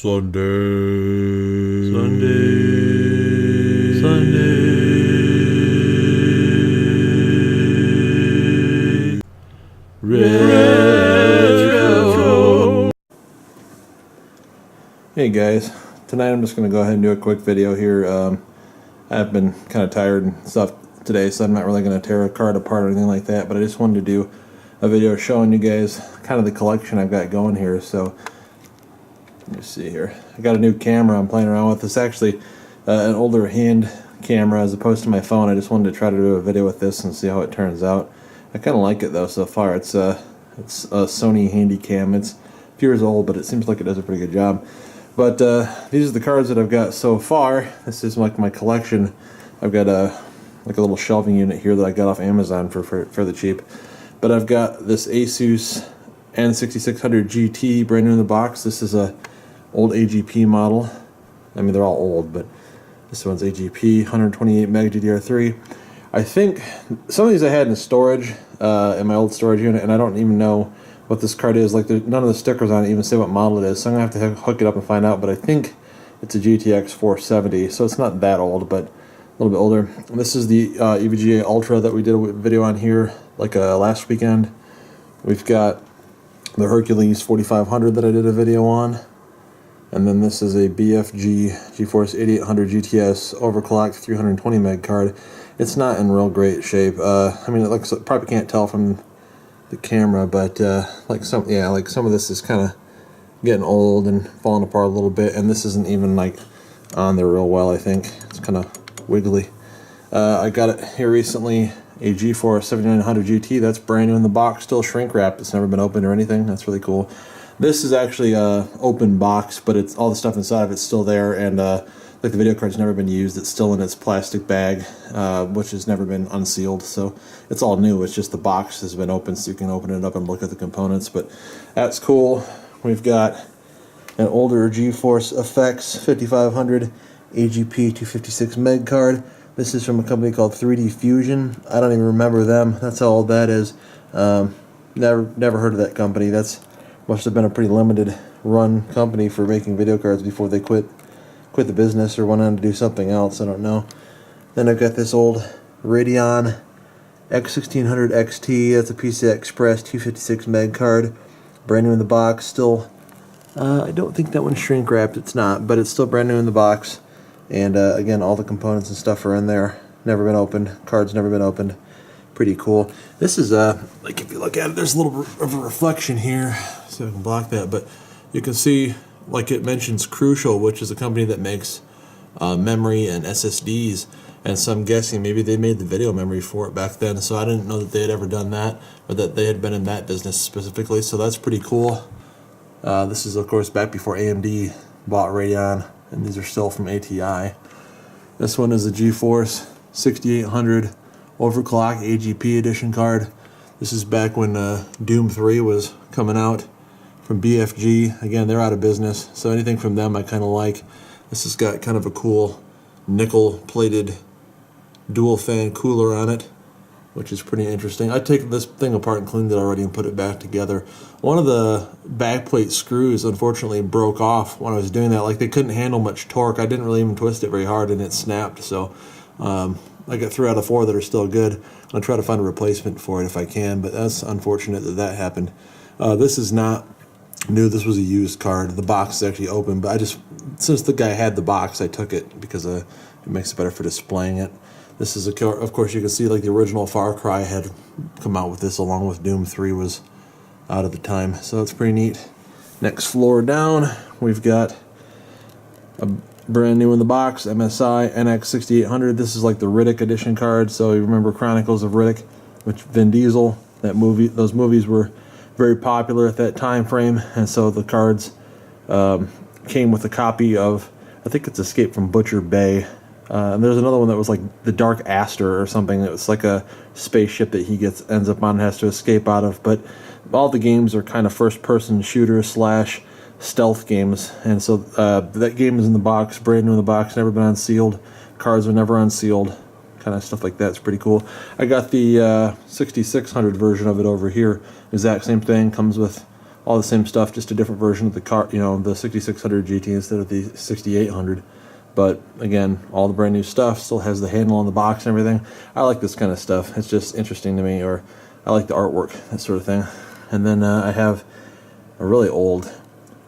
Sunday. Sunday. Sunday. Retro. Hey guys, tonight I'm just going to go ahead and do a quick video here. I've been kind of tired and stuff today, so I'm not really going to tear a card apart or anything like that, but I just wanted to do a video showing you guys kind of the collection I've got going here. So let me see here. I got a new camera I'm playing around with. It's actually an older hand camera as opposed to my phone. I just wanted to try to do a video with this and see how it turns out. I kind of like it though so far. It's a Sony Handycam. It's a few years old, but it seems like it does a pretty good job. But these are the cards that I've got so far. This is like my collection. I've got like a little shelving unit here that I got off Amazon for fairly cheap. But I've got this Asus N6600 GT brand new in the box. This is a old AGP model. I mean, they're all old, but this one's AGP, 128 meg DDR3. I think some of these I had in storage in my old storage unit, and I don't even know what this card is. Like, none of the stickers on it even say what model it is, so I'm going to have to hook it up and find out, but I think it's a GTX 470, so it's not that old, but a little bit older. And this is the EVGA Ultra that we did a video on here like last weekend. We've got the Hercules 4500 that I did a video on. And then this is a BFG GeForce 8800 GTS overclocked 320 meg card. It's not in real great shape. I mean, it looks, probably can't tell from the camera, but like some of this is kind of getting old and falling apart a little bit. And this isn't even like on there real well. I think it's kind of wiggly. I got it here recently, a GeForce 7900 GT. That's brand new in the box, still shrink wrapped. It's never been opened or anything. That's really cool. This is actually a open box, but it's all the stuff inside of it's still there, and like the video card's never been used. It's still in its plastic bag, which has never been unsealed. So it's all new. It's just the box has been opened, so you can open it up and look at the components. But that's cool. We've got an older GeForce Effects 5500 AGP 256 meg card. This is from a company called 3D Fusion. I don't even remember them. That's how old that is. Never heard of that company. Must have been a pretty limited run company for making video cards before they quit the business or went on to do something else. I don't know. Then I've got this old Radeon X1600 XT. That's a PCI Express 256 meg card, brand new in the box. Still, I don't think that one's shrink wrapped. It's not, but it's still brand new in the box. And again, all the components and stuff are in there. Never been opened. Card's never been opened. Pretty cool. This is like, if you look at it, there's a little bit of a reflection here, so I can block that, but you can see, like, it mentions Crucial, which is a company that makes memory and SSDs, and so I'm guessing maybe they made the video memory for it back then, so I didn't know that they had ever done that, or that they had been in that business specifically, so that's pretty cool. This is, of course, back before AMD bought Radeon, and these are still from ATI. This one is a GeForce 6800 overclock AGP edition card. This is back when Doom 3 was coming out from BFG. Again, they're out of business, so anything from them I kind of like. This has got kind of a cool nickel-plated dual fan cooler on it, which is pretty interesting. I take this thing apart and cleaned it already and put it back together. One of the backplate screws unfortunately broke off when I was doing that. Like, they couldn't handle much torque. I didn't really even twist it very hard and it snapped, so I got 3 out of 4 that are still good. I'll try to find a replacement for it if I can, but that's unfortunate that happened. This is not new. This was a used card. The box is actually open, but since the guy had the box, I took it because it makes it better for displaying it. This is, of course, you can see like the original Far Cry had come out with this along with Doom 3 was out at the time, so it's pretty neat. Next floor down, we've got a brand new in the box MSI NX6800. This is like the Riddick edition card. So you remember Chronicles of Riddick, which Vin Diesel, that movie. Those movies were very popular at that time frame, and so the cards came with a copy of, I think it's Escape from Butcher Bay. And there's another one that was like the Dark Aster or something. It was like a spaceship that he ends up on and has to escape out of. But all the games are kind of first-person shooter / stealth games, and so that game is in the box, brand new in the box, never been unsealed. Cards are never unsealed, kind of stuff like that. It's pretty cool. I got the 6600 version of it over here. Exact same thing, comes with all the same stuff, just a different version of the car, you know, the 6600 GT instead of the 6800. But again, all the brand new stuff, still has the handle on the box and everything. I like this kind of stuff. It's just interesting to me, or I like the artwork, that sort of thing. And then I have a really old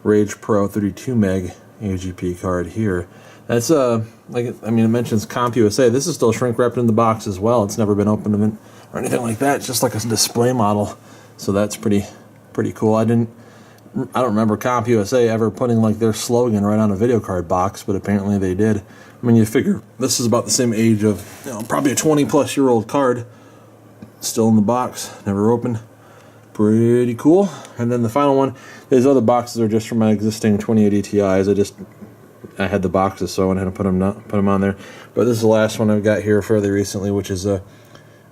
Rage Pro 32 meg AGP card here. That's like, I mean, it mentions CompUSA. This is still shrink wrapped in the box as well. It's never been opened or anything like that. It's just like a display model. So that's pretty cool. I don't remember CompUSA ever putting like their slogan right on a video card box, but apparently they did. I mean, you figure this is about the same age of, you know, probably a 20-plus-year-old card, still in the box, never opened. Pretty cool. And then the final one, these other boxes are just from my existing 2080 Ti's. I had the boxes, so I went ahead and put them on there. But this is the last one I've got here fairly recently, which is a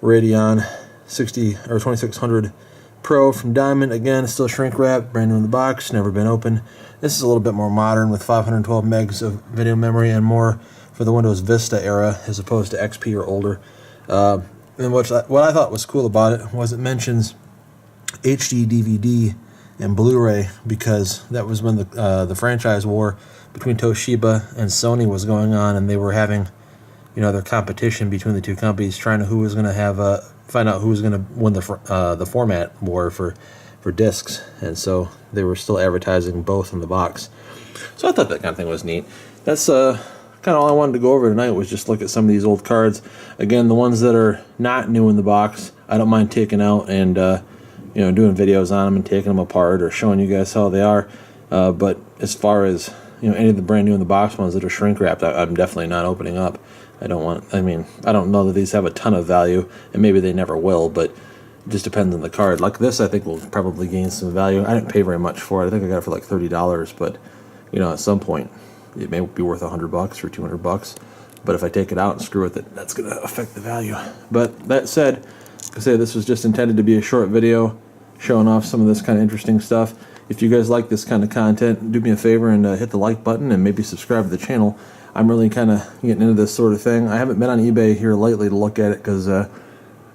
Radeon 2600 Pro from Diamond. Again, still shrink wrapped, brand new in the box, never been opened. This is a little bit more modern with 512 megs of video memory and more for the Windows Vista era as opposed to XP or older. And what I thought was cool about it was it mentions HD DVD and Blu-ray, because that was when the franchise war between Toshiba and Sony was going on, and they were having, you know, their competition between the two companies, trying to find out who was going to win the format war for discs. And so they were still advertising both in the box. So I thought that kind of thing was neat. That's kind of all I wanted to go over tonight, was just look at some of these old cards. Again, the ones that are not new in the box, I don't mind taking out and you know, doing videos on them and taking them apart or showing you guys how they are. But as far as, you know, any of the brand new in the box ones that are shrink wrapped, I'm definitely not opening up. I don't know that these have a ton of value, and maybe they never will, but it just depends on the card. Like this, I think will probably gain some value. I didn't pay very much for it. I think I got it for like $30, but, you know, at some point it may be worth $100 or $200. But if I take it out and screw with it, that's going to affect the value. But that said, I say this was just intended to be a short video showing off some of this kind of interesting stuff. If you guys like this kind of content, do me a favor and hit the like button and maybe subscribe to the channel. I'm really kind of getting into this sort of thing. I haven't been on eBay here lately to look at it because, I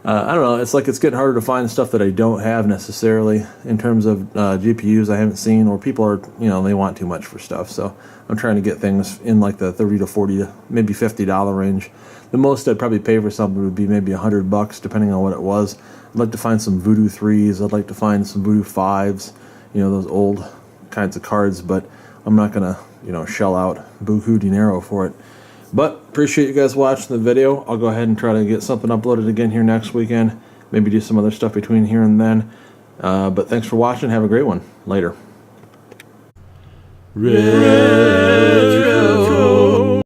don't know, it's like it's getting harder to find stuff that I don't have necessarily in terms of GPUs I haven't seen, or people are, you know, they want too much for stuff. So I'm trying to get things in like the $30 to $40 to maybe $50 range. The most I'd probably pay for something would be maybe $100, depending on what it was. I'd like to find some Voodoo 3s. I'd like to find some Voodoo 5s, you know, those old kinds of cards, but I'm not going to, you know, shell out buku dinero for it. But appreciate you guys watching the video. I'll go ahead and try to get something uploaded again here next weekend. Maybe do some other stuff between here and then. But thanks for watching. Have a great one. Later. Red